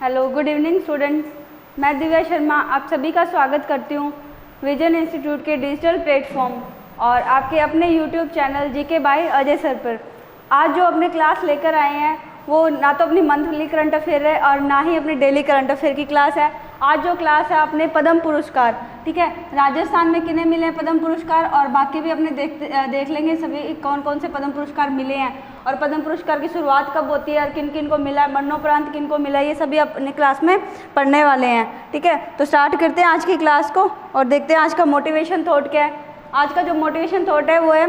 Hello, good evening students. मैं दिव्या शर्मा आप सभी का स्वागत करती हूँ विजन इंस्टीट्यूट के डिजिटल प्लेटफॉर्म और आपके अपने YouTube channel GK by Ajay sir पर। आज जो अपने क्लास लेकर आए हैं वो ना तो अपनी मंथली करंट अफेयर है और ना ही अपनी डेली करंट अफेयर की क्लास है। आज जो क्लास है अपने पद्म पुरस्कार, ठीक है, राजस्थान में किन्हें मिले हैं पद्म पुरस्कार और बाकी भी अपने देख लेंगे सभी कौन कौन से पद्म पुरस्कार मिले हैं और पद्म पुरस्कार की शुरुआत कब होती है और किन किन को मिला है, मरणोपरांत किन को मिला है, ये सभी अपने क्लास में पढ़ने वाले हैं। ठीक है, तो स्टार्ट करते हैं आज की क्लास को और देखते हैं आज का मोटिवेशन थॉट क्या है। आज का जो मोटिवेशन थॉट है वो है,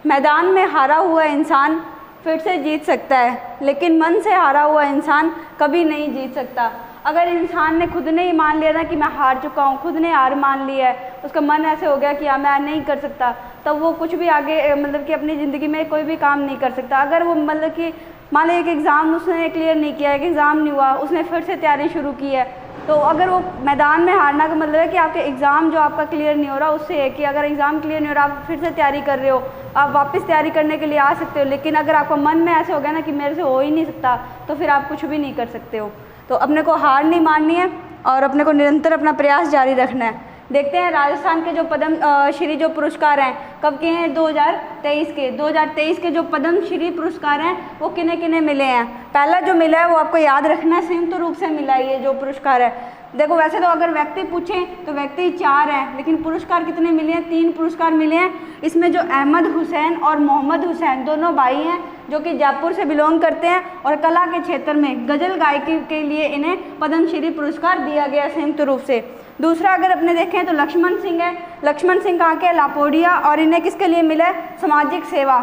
मैदान में हारा हुआ इंसान फिर से जीत सकता है लेकिन मन से हारा हुआ इंसान कभी नहीं जीत सकता। अगर इंसान ने खुद ने ही मान लिया ना कि मैं हार चुका हूँ, खुद ने हार मान ली है, उसका मन ऐसे हो गया कि मैं नहीं कर सकता, तब वो कुछ भी आगे मतलब कि अपनी ज़िंदगी में कोई भी काम नहीं कर सकता। अगर वो मतलब कि मान लो एक एग्ज़ाम उसने क्लियर नहीं किया, एक एग्ज़ाम नहीं हुआ, उसने फिर से तैयारी शुरू की है, तो अगर वो मैदान में हारना का मतलब है कि आपके एग्ज़ाम जो आपका क्लियर नहीं हो रहा, उससे है कि अगर एग्ज़ाम क्लियर नहीं हो रहा आप फिर से तैयारी कर रहे हो, आप वापस तैयारी करने के लिए आ सकते हो। लेकिन अगर आपका मन में ऐसे हो गया ना कि मेरे से हो ही नहीं सकता, तो फिर आप कुछ भी नहीं कर सकते हो। तो अपने को हार नहीं माननी है और अपने को निरंतर अपना प्रयास जारी रखना है। देखते हैं राजस्थान के जो पद्म श्री जो पुरस्कार हैं कब के हैं, 2023 के। 2023 के जो पद्म श्री पुरस्कार हैं वो किन्हें किन्हें मिले हैं। पहला जो मिला है वो आपको याद रखना है, संयुक्त रूप से मिला है ये जो पुरस्कार है। देखो वैसे तो अगर व्यक्ति पूछें तो व्यक्ति 4 हैं, लेकिन पुरस्कार कितने मिले हैं, 3 पुरस्कार मिले हैं। इसमें जो अहमद हुसैन और मोहम्मद हुसैन दोनों भाई हैं जो कि जयपुर से बिलोंग करते हैं और कला के क्षेत्र में गज़ल गायकी के लिए इन्हें पद्मश्री पुरस्कार दिया गया संयुक्त रूप से। दूसरा अगर अपने देखें तो लक्ष्मण सिंह है। लक्ष्मण सिंह कहाँ के, लापोडिया, और इन्हें किसके लिए मिला है, सामाजिक सेवा,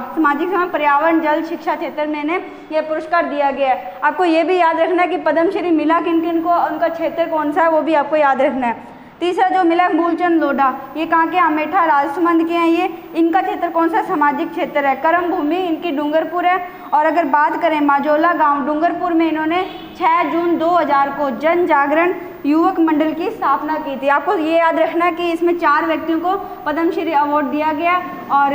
पर्यावरण जल शिक्षा क्षेत्र में इन्हें यह पुरस्कार दिया गया है। आपको ये भी याद रखना है कि पद्मश्री मिला किन किन को, उनका क्षेत्र कौन सा है वो भी आपको याद रखना है। तीसरा जो मिला है मूलचंद लोढ़ा, ये कहाँ के, अमेठा राजसमंद के हैं ये। इनका क्षेत्र कौन सा, सामाजिक क्षेत्र है। कर्म भूमि इनकी डूंगरपुर है। और अगर बात करें माजोला गांव डूंगरपुर में इन्होंने 6 जून 2000 को जन जागरण युवक मंडल की स्थापना की थी। आपको ये याद रखना है कि इसमें 4 व्यक्तियों को पद्मश्री अवार्ड दिया गया और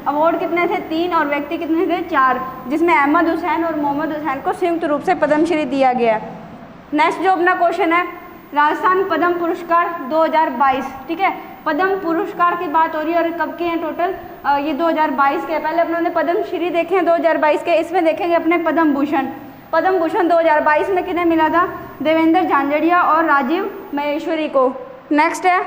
अवार्ड कितने थे, 3, और व्यक्ति कितने थे, 4, जिसमें अहमद हुसैन और मोहम्मद हुसैन को संयुक्त रूप से पद्मश्री दिया गया है। नेक्स्ट जो अपना क्वेश्चन है, राजस्थान पद्म पुरस्कार 2022, ठीक है, पद्म पुरस्कार की बात हो रही है और कब के हैं टोटल, ये 2022 के। पहले अपने पद्मश्री देखे हैं 2022 के, इसमें देखेंगे अपने पद्म भूषण। पद्म भूषण 2022 में किन्हें मिला था, देवेंद्र झांझड़िया और राजीव महेश्वरी को। नेक्स्ट है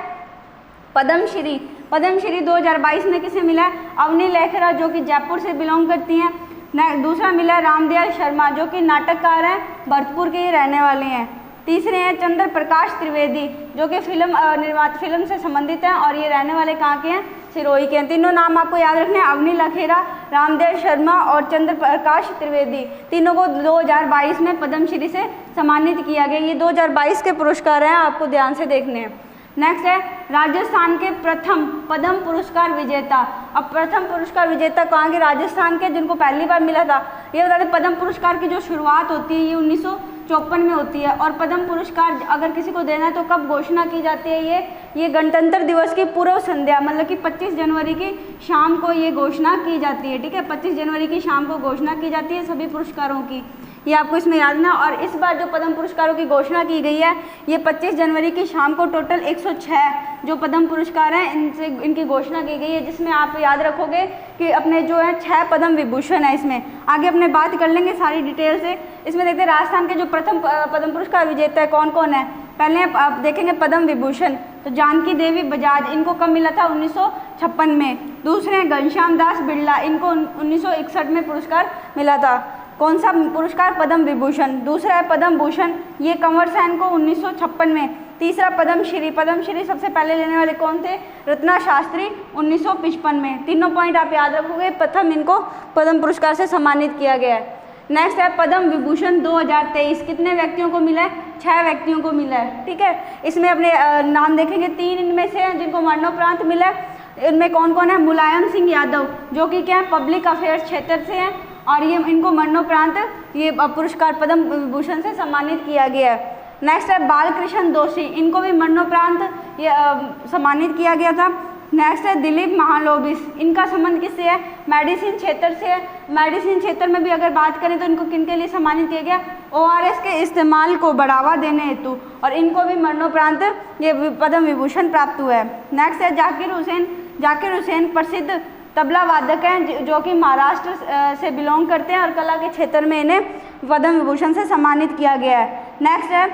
पद्मश्री। पद्मश्री 2022 में किसे मिला है, अवनी लेखरा जो कि जयपुर से बिलोंग करती हैं। दूसरा मिला रामदयाल शर्मा जो कि नाटककार हैं, भरतपुर के ही रहने वाले हैं। तीसरे हैं चंद्र प्रकाश त्रिवेदी जो कि फिल्म से संबंधित हैं और ये रहने वाले कहाँ के हैं, सिरोही के हैं। तीनों नाम आपको याद रखने हैं, अवनी लखेरा, रामदयाल शर्मा और चंद्र प्रकाश त्रिवेदी। तीनों को 2022 में पद्मश्री से सम्मानित किया गया। ये 2022 के पुरस्कार हैं, आपको ध्यान से देखने हैं। नेक्स्ट है राजस्थान के प्रथम पद्म पुरस्कार विजेता। अब प्रथम पुरस्कार विजेता कहाँ के, राजस्थान के, जिनको पहली बार मिला था। ये बता दें पद्म पुरस्कार की जो शुरुआत होती है ये 1954 में होती है और पद्म पुरस्कार अगर किसी को देना है तो कब घोषणा की जाती है, ये गणतंत्र दिवस की पूर्व संध्या मतलब कि 25 जनवरी की शाम को ये घोषणा की जाती है। ठीक है, 25 जनवरी की शाम को घोषणा की जाती है सभी पुरस्कारों की, ये आपको इसमें याद ना। और इस बार जो पद्म पुरस्कारों की घोषणा की गई है ये 25 जनवरी की शाम को टोटल 106 जो पद्म पुरस्कार हैं इनकी घोषणा की गई है, जिसमें आप याद रखोगे कि अपने जो है 6 पद्म विभूषण है। इसमें आगे अपने बात कर लेंगे सारी डिटेल से। इसमें देखते हैं राजस्थान के जो प्रथम पद्म पुरस्कार विजेता है कौन कौन है। पहले आप देखेंगे पद्म विभूषण, तो जानकी देवी बजाज, इनको कब मिला था, 1956 में। दूसरे हैं घनश्याम दास बिरला, इनको 1961 में पुरस्कार मिला था। कौन सा पुरस्कार, पद्म विभूषण। दूसरा है पद्म भूषण, ये कंवर सेन को 1956 में। तीसरा पद्मश्री, पद्मश्री सबसे पहले लेने वाले कौन थे, रत्ना शास्त्री, 1955 में। तीनों पॉइंट आप याद रखोगे, प्रथम इनको पद्म पुरस्कार से सम्मानित किया गया है। नेक्स्ट है पद्म विभूषण 2023, कितने व्यक्तियों को मिला है, 6 व्यक्तियों को मिला है। ठीक है, इसमें अपने नाम देखेंगे, 3 इनमें से हैं जिनको मरणोपरांत मिला है। इनमें कौन कौन है, मुलायम सिंह यादव जो कि क्या है पब्लिक अफेयर्स क्षेत्र से हैं और ये इनको मरणोपरांत ये पुरस्कार पद्म विभूषण से सम्मानित किया गया है। नेक्स्ट है बालकृष्ण दोषी, इनको भी मरणोपरांत ये सम्मानित किया गया था। नेक्स्ट है दिलीप महालोबिस, इनका संबंध किससे है? मेडिसिन क्षेत्र से है। मेडिसिन क्षेत्र में भी अगर बात करें तो इनको किन के लिए सम्मानित किया गया? ORS के इस्तेमाल को बढ़ावा देने हेतु, और इनको भी मरणोपरांत ये पद्म विभूषण प्राप्त हुआ है। नेक्स्ट है जाकिर हुसैन। जाकिर हुसैन प्रसिद्ध तबला वादक हैं जो कि महाराष्ट्र से बिलोंग करते हैं और कला के क्षेत्र में इन्हें पद्म विभूषण से सम्मानित किया गया है। नेक्स्ट है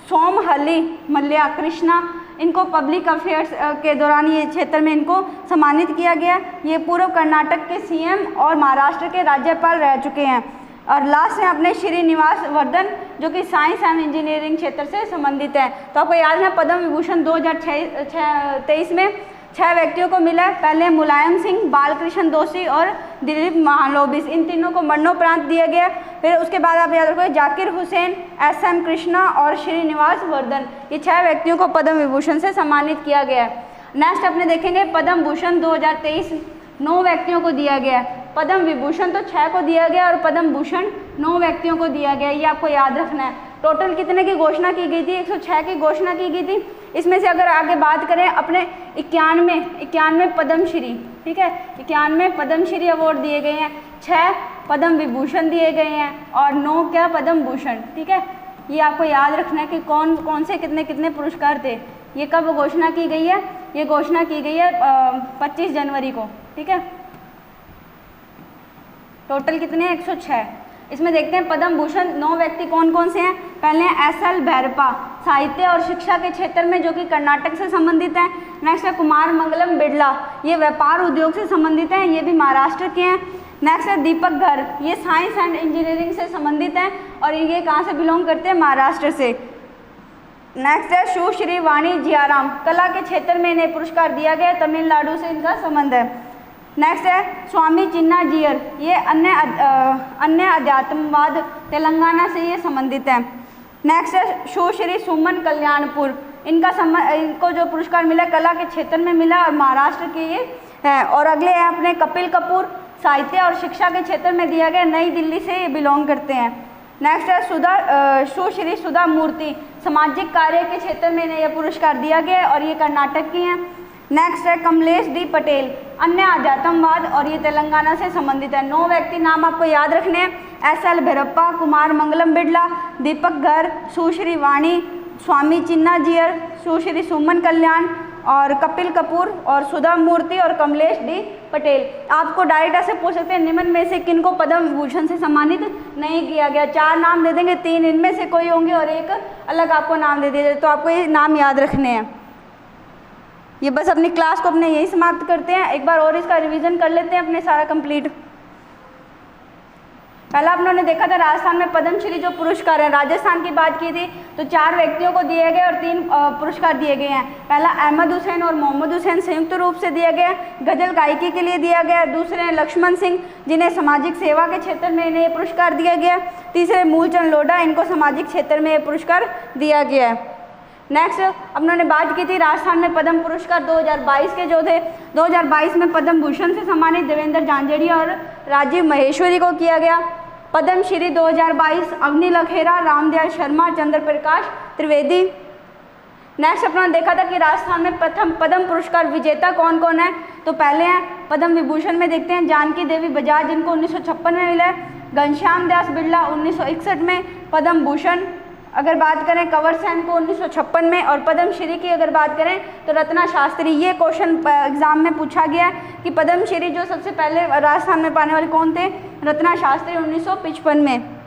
सोमहल्ली मल्ल्या कृष्णा, इनको पब्लिक अफेयर्स के दौरान ये क्षेत्र में इनको सम्मानित किया गया। ये पूर्व कर्नाटक के CM और महाराष्ट्र के राज्यपाल रह चुके हैं। और लास्ट है अपने श्रीनिवास वर्धन जो कि साइंस एंड इंजीनियरिंग क्षेत्र से संबंधित है। तो आपको याद है पद्म विभूषण 2023 में 6 व्यक्तियों को मिला है। पहले मुलायम सिंह, बालकृष्ण दोषी और दिलीप महालोबिस, इन तीनों को मरणोपरांत दिया गया। फिर उसके बाद आप याद रखो जाकिर हुसैन, SM कृष्णा और श्रीनिवास वर्धन, ये 6 व्यक्तियों को पद्म विभूषण से सम्मानित किया गया है। नेक्स्ट अपने देखेंगे पद्म भूषण 2023 9 व्यक्तियों को दिया गया है। पद्म विभूषण तो 6 को दिया गया और पद्म भूषण 9 व्यक्तियों को दिया गया, ये आपको याद रखना है। टोटल कितने की घोषणा की गई थी? 106 की घोषणा की गई थी। इसमें से अगर आगे बात करें अपने 91 पद्मश्री, ठीक है, 91 पद्मश्री अवार्ड दिए गए हैं, 6 पद्म विभूषण दिए गए हैं और 9 क्या पद्म भूषण, ठीक है। ये आपको याद रखना है कि कौन कौन से कितने कितने पुरस्कार थे। ये कब घोषणा की गई है? ये घोषणा की गई है 25 जनवरी को, ठीक है। टोटल कितने हैं? 106। इसमें देखते हैं पद्म भूषण 9 व्यक्ति कौन कौन से हैं। पहले हैं SL भैरप्पा, साहित्य और शिक्षा के क्षेत्र में जो कि कर्नाटक से संबंधित हैं। नेक्स्ट है कुमार मंगलम बिड़ला, ये व्यापार उद्योग से संबंधित हैं, ये भी महाराष्ट्र के हैं। नेक्स्ट है दीपक घर, ये साइंस एंड इंजीनियरिंग से संबंधित हैं और ये कहाँ से बिलोंग करते हैं? महाराष्ट्र से। नेक्स्ट है सुश्री वाणी जियाराम, कला के क्षेत्र में इन्हें पुरस्कार दिया गया, तमिलनाडु से इनका संबंध है। नेक्स्ट है स्वामी चिन्ना जियर, ये अन्य अध्यात्मवाद तेलंगाना से ये संबंधित हैं। नेक्स्ट है सुश्री सुमन कल्याणपुर, इनको जो पुरस्कार मिला कला के क्षेत्र में मिला और महाराष्ट्र के ये हैं। और अगले हैं अपने कपिल कपूर, साहित्य और शिक्षा के क्षेत्र में दिया गया, नई दिल्ली से ये बिलोंग करते हैं। नेक्स्ट है सुश्री सुधा मूर्ति, सामाजिक कार्य के क्षेत्र में इन्हें यह पुरस्कार दिया गया और ये कर्नाटक की हैं। नेक्स्ट है कमलेश D पटेल, अन्य अध्यात्मवाद और ये तेलंगाना से संबंधित है। 9 व्यक्ति नाम आपको याद रखने हैं, SL भैरप्पा, कुमार मंगलम बिड़ला, दीपक घर, सुश्री वाणी, स्वामी चिन्ना जियर, सुश्री सुमन कल्याण और कपिल कपूर और सुधा मूर्ति और कमलेश D पटेल। आपको डायरेक्ट ऐसे पूछ सकते हैं निम्न में से किनको पद्म विभूषण से सम्मानित नहीं किया गया? 4 नाम दे देंगे, 3 इनमें से कोई होंगे और एक अलग आपको नाम दे दिया, तो आपको ये नाम याद रखने हैं। ये बस अपनी क्लास को अपने यही समाप्त करते हैं। एक बार और इसका रिवीजन कर लेते हैं अपने सारा कंप्लीट। पहला आपने देखा था राजस्थान में पद्मश्री जो पुरस्कार है, राजस्थान की बात की थी तो 4 व्यक्तियों को दिए गए और 3 पुरस्कार दिए गए हैं। पहला अहमद हुसैन और मोहम्मद हुसैन संयुक्त रूप से दिया गया, गजल गायकी के लिए दिया गया। दूसरे हैं लक्ष्मण सिंह जिन्हें सामाजिक सेवा के क्षेत्र में इन्हें पुरस्कार दिया गया। तीसरे मूलचंद लोढ़ा, इनको सामाजिक क्षेत्र में पुरस्कार दिया गया है। नेक्स्ट अब उन्होंने बात की थी राजस्थान में पद्म पुरस्कार 2022 के जो थे, 2022 में पद्म भूषण से सम्मानित देवेंद्र झांझड़िया और राजीव महेश्वरी को किया गया। पद्मश्री 2022 अवनी लखेरा, रामदयाल शर्मा, चंद्र प्रकाश त्रिवेदी। नेक्स्ट अपना देखा था कि राजस्थान में प्रथम पद्म पुरस्कार विजेता कौन कौन है, तो पहले हैं पद्म विभूषण में देखते हैं जानकी देवी बजाज, जिनको 1956 में मिला है। घनश्याम दास बिड़ला 1961 में। पद्म भूषण अगर बात करें कंवर सेन को 1956 में। और पद्मश्री की अगर बात करें तो रत्ना शास्त्री। ये क्वेश्चन एग्जाम में पूछा गया कि पद्मश्री जो सबसे पहले राजस्थान में पाने वाले कौन थे, रत्ना शास्त्री 1955 में।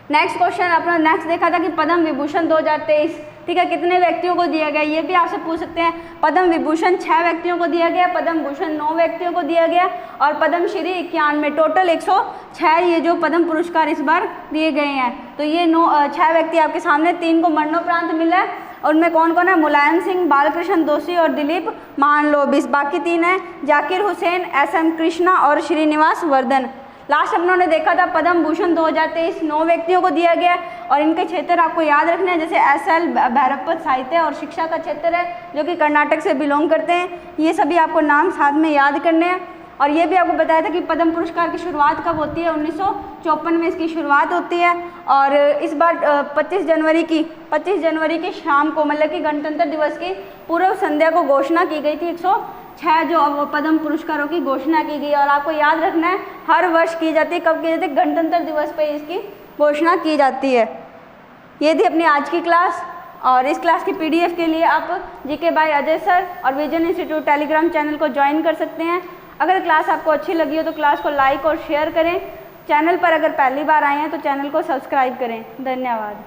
नेक्स्ट क्वेश्चन अपना नेक्स्ट देखा था कि पद्म विभूषण 2023, ठीक है, कितने व्यक्तियों को दिया गया, ये भी आपसे पूछ सकते हैं। पद्म विभूषण 6 व्यक्तियों को दिया गया, पद्म भूषण 9 व्यक्तियों को दिया गया और पद्मश्री 91, टोटल 106 ये जो पद्म पुरस्कार इस बार दिए गए हैं। तो ये 6 व्यक्ति आपके सामने, 3 को मरणोपरांत मिला है और उनमें कौन कौन है, मुलायम सिंह, बालकृष्ण दोषी और दिलीप महालोबिस। बाकी 3 हैं जाकिर हुसैन, SM कृष्णा और श्रीनिवास वर्धन। लास्ट उन्होंने देखा था पद्म भूषण 2023 9 व्यक्तियों को दिया गया और इनके क्षेत्र आपको याद रखने हैं, जैसे SL भैरप्पा साहित्य और शिक्षा का क्षेत्र है जो कि कर्नाटक से बिलोंग करते हैं। ये सभी आपको नाम साथ में याद करने हैं। और ये भी आपको बताया था कि पद्म पुरस्कार की शुरुआत कब होती है, 1954 में इसकी शुरुआत होती है और इस बार 25 जनवरी की शाम को, मतलब कि गणतंत्र दिवस की पूर्व संध्या को घोषणा की गई थी 6 जो पद्म पुरस्कारों की घोषणा की गई और आपको याद रखना है हर वर्ष की जाती है। कब की जाती है? गणतंत्र दिवस पर इसकी घोषणा की जाती है। ये थी अपनी आज की क्लास और इस क्लास की PDF के लिए आप जीके बाय अजय सर और विजन इंस्टीट्यूट टेलीग्राम चैनल को ज्वाइन कर सकते हैं। अगर क्लास आपको अच्छी लगी हो तो क्लास को लाइक और शेयर करें। चैनल पर अगर पहली बार आए हैं तो चैनल को सब्सक्राइब करें। धन्यवाद।